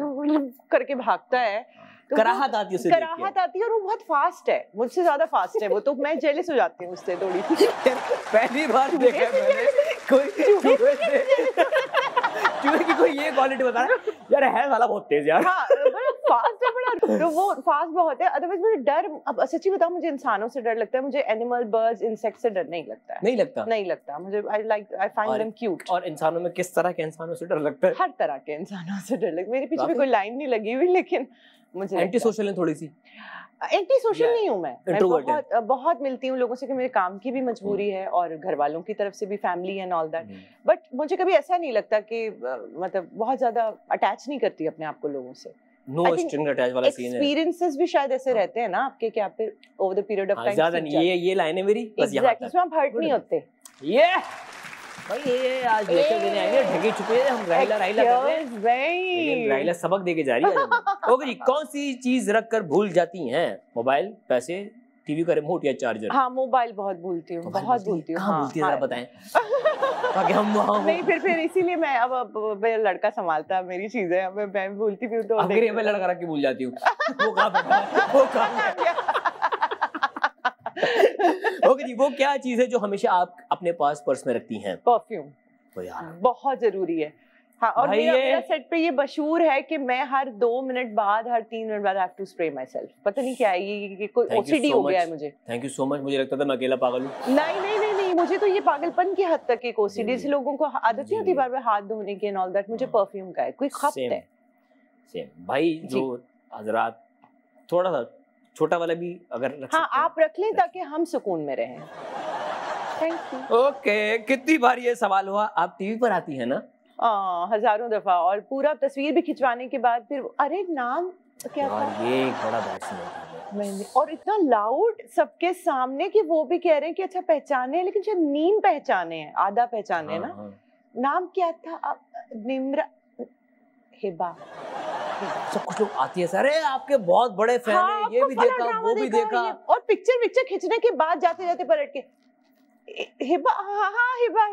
करके भागता है, तो कराहत आती है, कराहत आती है, और वो बहुत फास्ट है, मुझसे ज्यादा फास्ट है वो, तो मैं जेलस हो जाती हूँ उससे थोड़ी सी। पहली बार देखा मैंने कोई चूहे की कोई ये क्वालिटी बता रहा यार, है साला बहुत तेज यार। हाँ, फास्ट है बड़ा, तो वो फास्ट बहुत है। अदरवाइज मुझे डर, अब सच्ची बताऊं, मुझे इंसानों से डर लगता है, मुझे एनिमल, बर्ड्स, इंसेक्ट से डर नहीं लगता है। नहीं लगता मुझे। I find them cute. और इंसानों में किस तरह के इंसानों से डर लगता है? हर तरह के इंसानों से डर लगता है। मेरे पीछे भी कोई लाइन नहीं लगी हुई, लेकिन मुझे एंटी सोशल है थोड़ी सी। एंटी सोशल नहीं हूँ मैं बहुत मिलती हूँ लोगों से, कि मेरे काम की भी मजबूरी है और घर वालों की तरफ से भी, family and all that. But मुझे कभी ऐसा नहीं लगता कि मतलब बहुत ज्यादा अटैच नहीं करती अपने आप को लोगों से। नो स्ट्रिंग अटैच वाला सीन है। एक्सपीरियंसेस भी शायद ऐसे रहते हैं ना आपके, कि आप फिर over the period of time ज्यादा नहीं, ये लाइन है मेरी बस यहाँ तक। इसमें आप हर्ट नहीं होते। ये भाई ये आज लेक्चर देने आएंगे, ढके छुपे हम राइला कर रहे हैं, लेकिन राइला सबक देके जा रही है। ओके जी, कौन सी चीज रखकर भूल जाती हैं? मोबाइल, पैसे, टीवी का रिमोट या चार्जर? हाँ, मोबाइल बहुत भूलती हूँ, बहुत भूलती हूँ। कहाँ भूलती है जरा बताएं। ताकि हम वहाँ नहीं फिर इसीलिए मैं अब मेरा लड़का संभालता है मेरी चीजें, अब मैं बोलती भी हूँ तो अगर मैं लड़का रख के भूल जाती हूँ वो कहाँ बैठा है, वो कहाँ ओके जी, वो क्या चीज है जो हमेशा आप अपने पास पर्स में रखती हैं? परफ्यूम। तो यार बहुत जरूरी है। हाँ, और मेरा सेट पे ये मशहूर है कि मैं हर 2 मिनट बाद, हर 3 मिनट बाद I have to spray myself। पता नहीं क्या है ये कोई OCD हो गया है मुझे। थैंक यू सो मच, मुझे लगता था मैं अकेला पागल हूँ। नहीं, मुझे तो ये पागलपन की हद तक एक OCD से लोगों को आदत नहीं होती बार-बार हाथ धोने की एंड ऑल दैट, मुझे परफ्यूम का है, कोई खपत है। सेम भाई, जो हजरात थोड़ा सा छोटा वाला भी अगर रख सकते हैं। हाँ, आप रख लें ताकि हम सुकून में रहें। Thank you. ओके, कितनी बार ये सवाल हुआ, आप टीवी पर आती है ना? हजारों दफा, और पूरा तस्वीर भी खिंचवाने के बाद फिर अरे नाम क्या था, ये एक बड़ा बैड सीन है। मैंने, और इतना लाउड सबके सामने कि वो भी कह रहे हैं कि अच्छा पहचाने हैं, लेकिन शायद नीम पहचाने हैं, आधा पहचाने हैं ना। नाम क्या था? निम्रा, हिबा। सब कुछ लोग आती है, अरे आपके बहुत बड़े फैन हैं, ये भी देखा वो भी देखा, और पिक्चर खींचने के बाद जाते जाते पलट के हिबा, हाँ हिबा।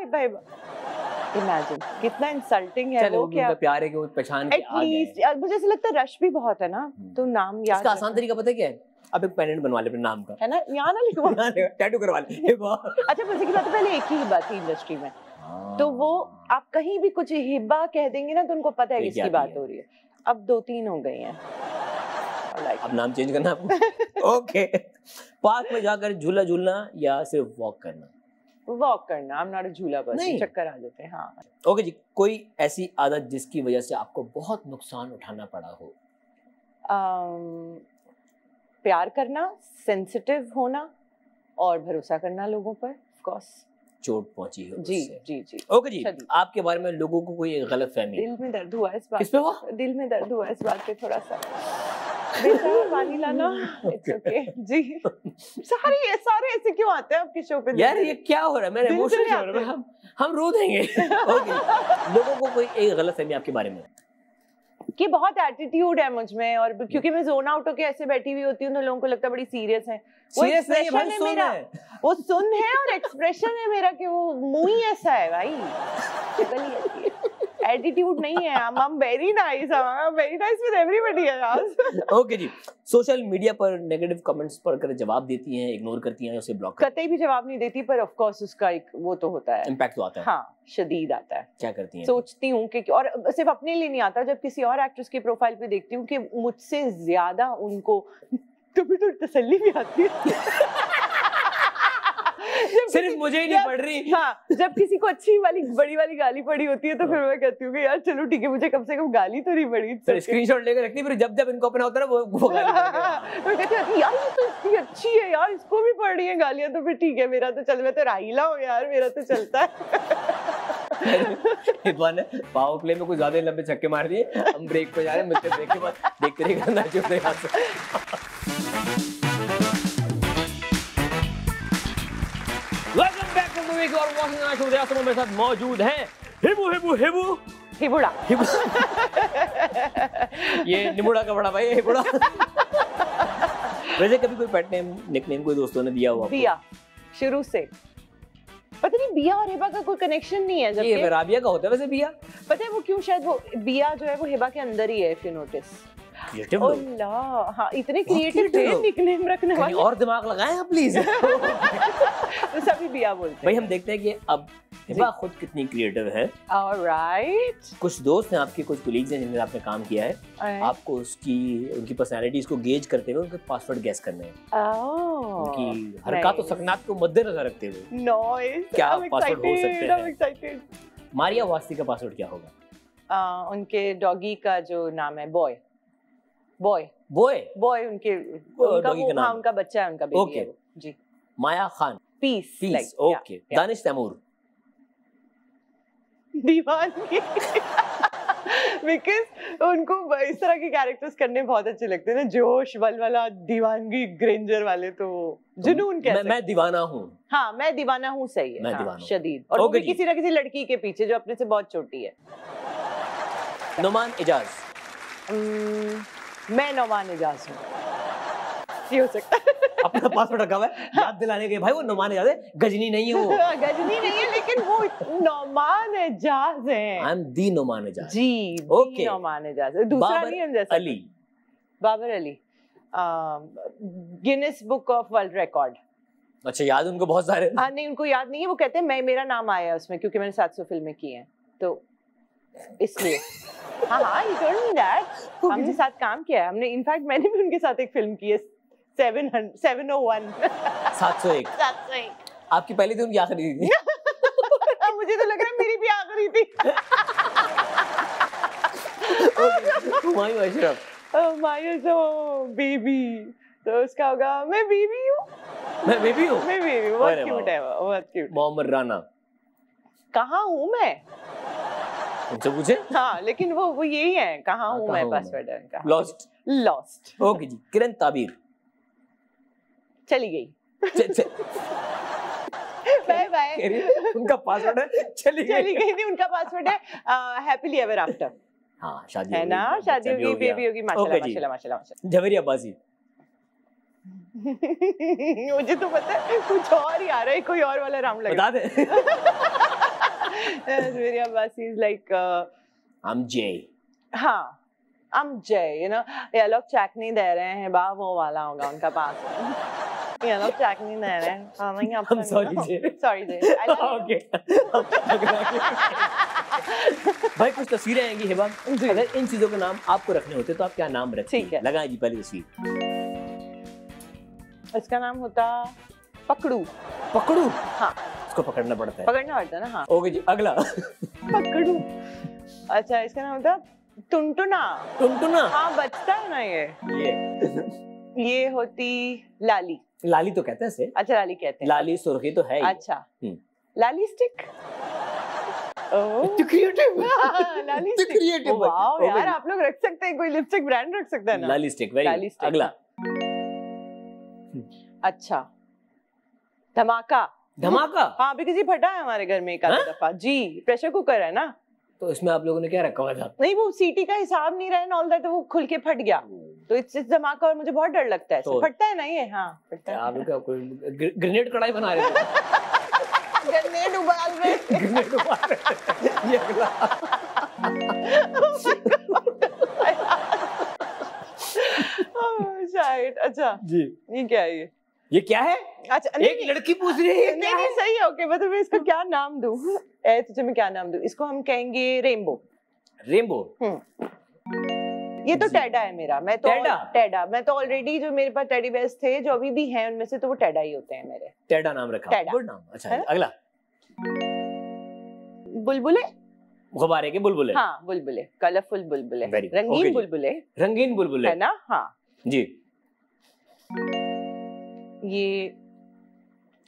इमेजिन कितना इंसल्टिंग है। वो क्या प्यार है कि वो पहचान के आ गए। मुझे ऐसा लगता है रश भी बहुत है ना, तो नाम याद। इसका आसान तरीका पता है क्या है? अब एक पेंडेंट बनवा ले अपने नाम का, है ना, यहाँ ना लिखवा टैटू करवा ले। अच्छा, मुझे की बात है, पहले एक ही हिबा थी इंडस्ट्री में, तो वो आप कहीं भी कुछ हिबा कह देंगे ना तो उनको पता है किसकी बात हो रही है। अब 2-3 हो गई हैं। अब नाम चेंज करना आपको। ओके, पार्क में जाकर झूला झूलना या सिर्फ वॉक करना? वॉक करना। I'm not a झूला पर्सन, चक्कर आ जाते हैं। हाँ। ओके जी, कोई ऐसी आदत जिसकी वजह से आपको बहुत नुकसान उठाना पड़ा हो? प्यार करना, सेंसिटिव होना और भरोसा करना लोगों पर, ऑफ कोर्स। चोट पहुंची हो जी उससे। जी। ओके जी, आपके बारे में लोगों को कोई गलतफहमी? दिल में दर्द हुआ इस बात। किस पे हुआ? दिल में दर्द हुआ इस बात पे थोड़ा सा। बेटा पानी लाना। इट्स ओके जी। सारे ऐसे क्यों आते हैं आपके शो पे? यार ये क्या हो रहा है, मैं इमोशनल हो रहा हूं, हम रो देंगे। ओके, लोगों को कोई एक गलतफहमी आपके बारे में? कि बहुत एटीट्यूड है मुझ में, और क्योंकि मैं जोन आउट होके ऐसे बैठी हुई होती हूँ तो लोगों को लगता है बड़ी सीरियस है। सीरियस नहीं है भाई, सुन है। वो सुन है और एक्सप्रेशन है मेरा कि वो मुंह ही ऐसा है भाई, शक्ल ही ऐसी है, एटीट्यूड नहीं है। I'm very nice, I'm very nice with everybody else। Okay जी, सोशल मीडिया पर नेगेटिव कमेंट्स पढ़कर जवाब देती हैं, इग्नोर करती हैं या उसे ब्लॉक? कतई भी जवाब नहीं देती, पर ऑफ कोर्स उसका एक वो तो होता है, इम्पैक्ट तो आता है। हाँ, शदीद आता है। क्या करती हैं? सोचती हूँ कि, और सिर्फ अपने लिए नहीं आता, जब किसी और एक्ट्रेस की प्रोफाइल पे देखती हूँ कि मुझसे ज्यादा उनको तो भी तो तसल्ली भी आती है। सिर्फ मुझे ही नहीं पड़ रही। हाँ, जब किसी को अच्छी वाली बड़ी वाली गाली पड़ी होती है तो फिर मैं कहती हूँ कि यार चलो ठीक है, मुझे कम से कम गाली तो नहीं पड़ी। फिर स्क्रीनशॉट लेकर रखती, फिर जब इनको अपना होता है ना वो गाली पड़ती मैं कहती हूँ यार ये तो इतनी अच्छी है यार, इसको भी पड़ रही है गालियां, तो फिर ठीक है, मेरा तो चल, मैं तो राहिला हूँ यार, मेरा तो चलता है। हिबा ने पावर प्ले में कुछ ज्यादा लंबे छक्के मार दिए। हम ब्रेक पे जा रहे हैं, मिलते ब्रेक के बाद, देखते रहिए करना चाहिए यहाँ से। Welcome back to the week और वॉचिंग शो। रियासत मेरे साथ मौजूद हैं हिबुड़ा। ये निमुड़ा का बड़ा भाई है हिबुड़ा। वैसे कभी कोई पेट नेम, निकनेम कोई दोस्तों ने दिया हुआ? बिया, शुरू से। पता नहीं बिया और हिबा का कोई कनेक्शन नहीं है। ये राबिया का होता है वैसे बिया। पता है वो क्यों? शायद वो बिया जो है वो हिबा के अंदर ही है, इफ यू नोटिस। हाँ, इतने क्रिएटिव थे निकनेम रखने वाले। और दिमाग लगाएं आप प्लीज। तो सभी बिया बोलते हैं। भाई हम देखते हैं कि अब हिबा खुद कितनी क्रिएटिव है। ऑलराइट। कुछ दोस्त हैं आपके, कुछ कोलीग्स हैं जिनके साथ आपने काम किया है, आपको उनकी पर्सनैलिटीज को गेज करते हुए उनके पासवर्ड गेस करने हैं। उनकी हरकत और सकनात को मद्देनजर रखते हुए क्या पासवर्ड हो सकते हैं? मारिया वास्ती का पासवर्ड क्या होगा? उनके डॉगी का जो नाम है बॉय उनका बच्चा है, उनका बेबी है जी। माया खान पीस। ओके। दानिश तैमूर दीवानगी। बिकॉज उनको इस तरह के कैरेक्टर्स करने बहुत अच्छे लगते हैं ना, जोश वाला, दीवानगी, ग्रेंजर वाले, तो जुनून कहते हैं। मैं दीवाना हूँ। हाँ, मैं दीवाना हूँ, सही है। मैं दीवाना हूँ, शदीद। और वो भी किसी ना किसी लड़की के पीछे जो अपने से बहुत छोटी है। नोमान इजाज। मैं नोमान इजाज हूँ, ये हो सकता है। अपना पासवर्ड रखा हुआ है याद दिलाने के, भाई वो नोमान इजाज है, गजनी नहीं है वो। गजनी नहीं है, लेकिन वो नौमान एजाज हैं। I am the Nauman Ejaz ji, Okay. Nauman Ejaz है। दूसरा बाबर नहीं हम जैसा Ali Babar Ali Guinness book of world record. अच्छा याद उनको बहुत सारे हाँ नहीं उनको याद नहीं है, वो कहते हैं मैं मेरा नाम आया उसमें क्योंकि मैंने 700 फिल्में की हैं तो इसलिए। हाँ you told me that। हमने साथ काम किया है, हमने इनफैक्ट मैंने भी उनके साथ एक फिल्म की है 701 701 आपकी पहली थी उनकी आखिरी थी मुझे तो लग रहा है मेरी भी आखिरी थी। हुमायूं अशरफ मायूं तो बेबी, तो उसका होगा मैं बेबी हूँ। मैं बेबी हूँ बहुत क्यूट है वो, बहुत क्यूट। मोहम्मद राना कहाँ हूँ मैं, उनसे पूछे। हाँ लेकिन वो यही है कहाँ हूँ मैं, पासवर्ड है उनका। लॉस्ट। ओके जी। किरण ताबीर चली गई। Bye bye. उनका पासवर्ड है चली गई थी, उनका पासवर्ड है हैप्पीली एवर आफ्टर। हाँ शादी है ना, शादी होगी, बेबी होगी, माशाल्लाह माशाल्लाह माशाल्लाह। झवेरी अब्बासी मुझे तो पता है कुछ और ही आ रहा है, कोई और वाला राउंड लगा। बता दे। Jhaveri Abbasi is like I'm Jay। हाँ I'm Jay, you know, ये लोग चेक नहीं दे रहे हैं बा, वो वाला होगा उनका पास। ये लोग चेक नहीं दे रहे हैं। I'm sorry Jay। Sorry Jay। Okay. भाई कुछ तस्वीरें आएंगी हिबा, अगर इन चीजों के नाम आपको रखने होते तो आप क्या नाम रखते? ठीक है, लगाएं जी पहली तस्वीर। इसका नाम होता पकड़ू। पकड़ू? हाँ इसको पकड़ना पड़ता है, पकड़ना पड़ता है ना। हाँ ओके जी अगला। पकड़ू। अच्छा इसका नाम होता टुनटुना। टुनटुना? हाँ बचता है ना ये होती लाली। लाली तो कहते हैं इसे। अच्छा लाली कहते हैं, लाली सुर्खी तो है ही। अच्छा लाली स्टिक। क्रिएटिव। लाली स्टिक क्रिएटिव। वाओ यार आप लोग रख सकते हैं, कोई लिपस्टिक ब्रांड रख सकता है ना। लाली स्टिक, वेरी गुड। अगला। अच्छा धमाका। धमाका? हाँ बिकॉज़ ये फटा है हमारे घर में एक आधी दफा जी। प्रेशर कुकर है ना, तो इसमें आप लोगों ने क्या रखा हुआ था? नहीं वो सीटी का हिसाब नहीं रहा ऑल दैट, तो वो खुल के फट गया, तो इट्स धमाका। और मुझे बहुत डर लगता है, तो फटता है ना ये। हाँ फटता है। आप क्या कोई ग्रेनेड कढ़ाई बना रहे थे? ग्रेनेड उबाल रहे। ग्रेनेड उबाल रहे। ये अगला। शायद। अच्छा जी ये क्या है? ये क्या है? अच्छा एक लड़की पूछ रही है नहीं सही है। ओके मतलब मैं इसको क्या नाम दूं? तुझे मैं क्या नाम दूं? इसको हम कहेंगे रेनबो। रेनबो? ये तो टेडा है मेरा। मैं तो टेडा मैं तो ऑलरेडी जो मेरे पास टेडी बेयर्स थे जो अभी भी हैं उनमें से तो वो टेडा ही होते हैं मेरे। टेडा नाम रखा, गुड नाम। अच्छा अगला। बुलबुले। गुब्बारे के बुलबुले? हाँ बुलबुले, कलरफुल बुलबुले, रंगीन बुलबुले। रंगीन बुलबुले है ना। हाँ जी। ये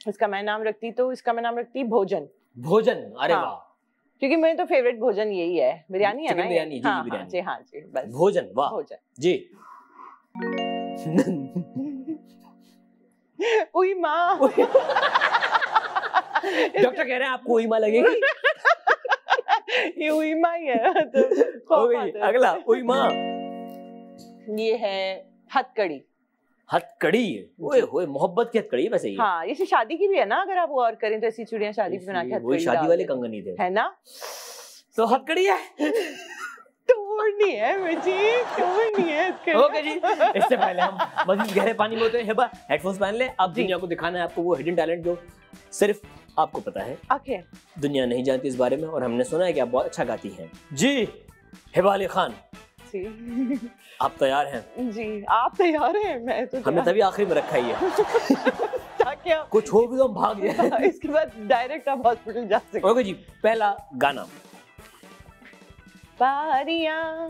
इसका मैं नाम रखती तो इसका मैं नाम रखती भोजन। भोजन? अरे वाह, क्योंकि मेरे तो फेवरेट भोजन यही है, बिरयानी है ना। बिरयानी जी, बिरयानी जी। हाँ जी बस भोजन। वाह भोजन जी। उई माँ। डॉक्टर कह रहे हैं आपको उई माँ लगेगी। ये उई माँ ही है तो। अगला उई माँ। ये है हथकड़ी। हथकड़ी? ओए होए, मोहब्बत की हथकड़ी वैसे ही। हाँ ये शादी की भी है ना, अगर आप गौर करें तो ऐसी चूड़ियां शादी पे बना के वही शादी वाले कंगन ही थे, है ना। तो हथकड़ी है। तोड़नी है मुझे, तोड़नी है। ओके जी, इससे पहले हम मजीद गहरे पानी में होते हैं। हिबा हेडफोन्स पहन ले, अब दुनिया को दिखाना है आपको वो हिडन टैलेंट जो सिर्फ आपको पता है। ओके। दुनिया नहीं जानती इस बारे में, और हमने सुना है कि आप बहुत अच्छा गाती हैं। जी हिबा अली खान, आप तैयार हैं? जी आप तैयार हैं? मैं तो हमने तभी आखिरी में रखा ही है ताकि कुछ हो भी तो हम भाग जाए। इसके बाद डायरेक्ट आप हॉस्पिटल जा सकते। ओके जी, पहला गाना। बारियां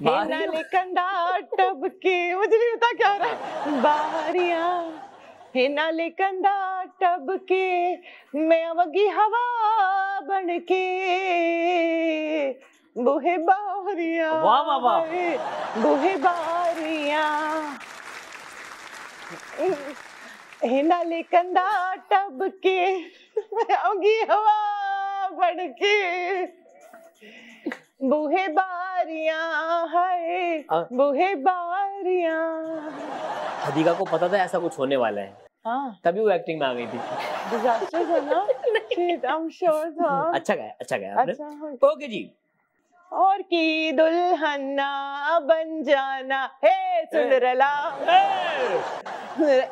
हिनाले कंधा टब के, मुझे नहीं पता क्या रहा है। बारियां हिनाले कंधा टब के, मैं वगी हवा बन के, बुहे बारियां। वाह वाह वाह। बुहे बारियां हिनाले कंधा टब के, मैं वगी हवा बन के, बुहे बारियां है, बुहे बारियां। हदीका को पता था ऐसा कुछ होने वाला है, हाँ तभी वो एक्टिंग में आ गई थी। डिजास्टर था ना? Shit, I'm sure था। अच्छा गया आपने। अच्छा ओके जी। और की दुल्हन्ना बन जाना, हे सिंड्रेला,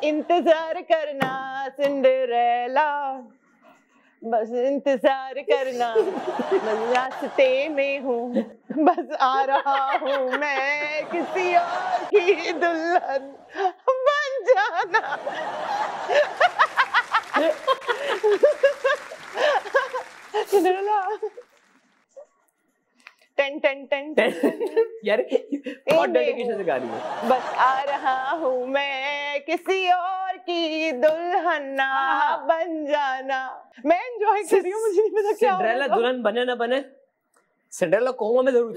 इंतजार करना सिंड्रेला, बस इंतजार करना, मैं रास्ते में हूँ, बस आ रहा हूँ मैं, किसी और की दुल्हन बन जाना। सिंड्रेला टेन टेन टेन यार बहुत डेडिकेशन से गा रही है। बस आ रहा हूँ मैं, किसी और की दुल्हना बन जाना। मैं एंजॉय कर रही हूँ, मुझे नहीं पता क्या हो रहा है। सिंड्रेला दुल्हन बने ना बने, सिंड्रेला कोमा में जरूर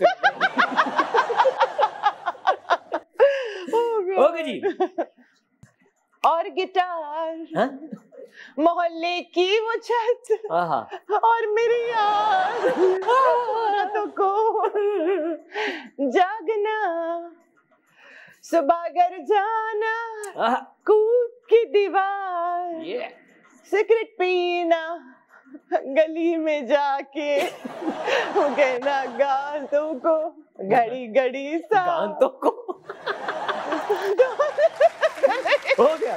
ओके जी। और गिटार, मोहल्ले की वो छत, और मेरी यार औरतों को जागना, सुबह घर जाना, कूद की दीवार, सिगरेट पीना, गली में जाके वो कहना गांतों को, घड़ी घड़ी सा गांतों को। हो गया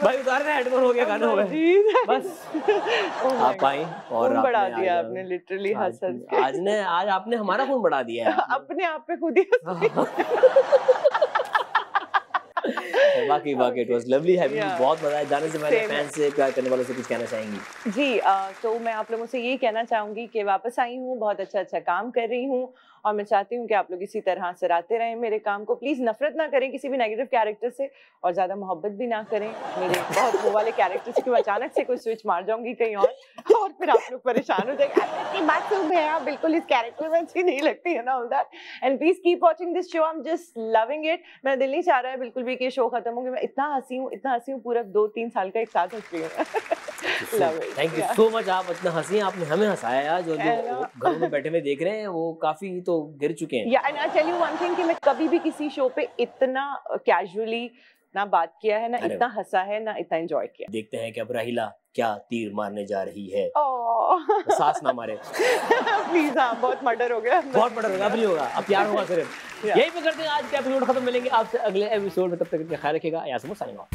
भाई, उतारना हेडफोन, हो गया, गाना हो गया बस। आप आई और खून बढ़ा दिया आपने लिटरली हंस हंस के। आज आपने हमारा खून बढ़ा दिया है। अपने आप पे खुद ही बाकी it was lovely having you. बहुत मजा आया। जाने से पहले फैंस से, प्यार करने वालों से कुछ कहना चाहेंगी? जी तो मैं आप लोगों से यही कहना चाहूंगी कि वापस आई हूँ, बहुत अच्छा काम कर रही हूँ, और मैं चाहती हूँ कि आप लोग इसी तरह सराहते रहें मेरे काम को। प्लीज नफरत ना करें किसी भी नेगेटिव कैरेक्टर से, और ज्यादा मोहब्बत भी ना करें मेरे बहुत वो वाले कैरेक्टर से, क्यों अचानक से कोई स्विच मार जाऊंगी कहीं और फिर आप लोग परेशान हो जाएंगे, इतनी मासूम है आप, बिल्कुल इस कैरेक्टर में अच्छी नहीं लगती है ना, all that. And please keep watching this show, I am just loving it. मेरा दिल नहीं चाह रहा है बिल्कुल भी कि शो खत्म हो गया। मैं इतना हंसी हूँ, पूरा 2-3 साल का एक साथ हंस रही हूँ। Thank you so much. आप इतना हंसी, आपने हमें हंसाया। जो घरों में बैठे हुए देख रहे हैं वो काफी तो गिर चुके हैं। या and I tell you one thing कि मैं कभी भी किसी शो पे इतना कैजुअली ना बात किया है, ना इतना हंसा है, ना इतना एंजॉय किया। देखते हैं कि अब राहिला क्या तीर मारने जा रही है। सास ना मारे प्लीज। हाँ, बहुत मर्डर हो गया, बहुत मर्डर होगा। अब नहीं होगा, अब प्यार होगा सिर्फ। यही पे करते हैं आज का एपिसोड खत्म। मिलेंगे आपसे अगले एपिसोड में, तब तक ख्याल रखिएगा। यहाँ से साइनिंग ऑफ।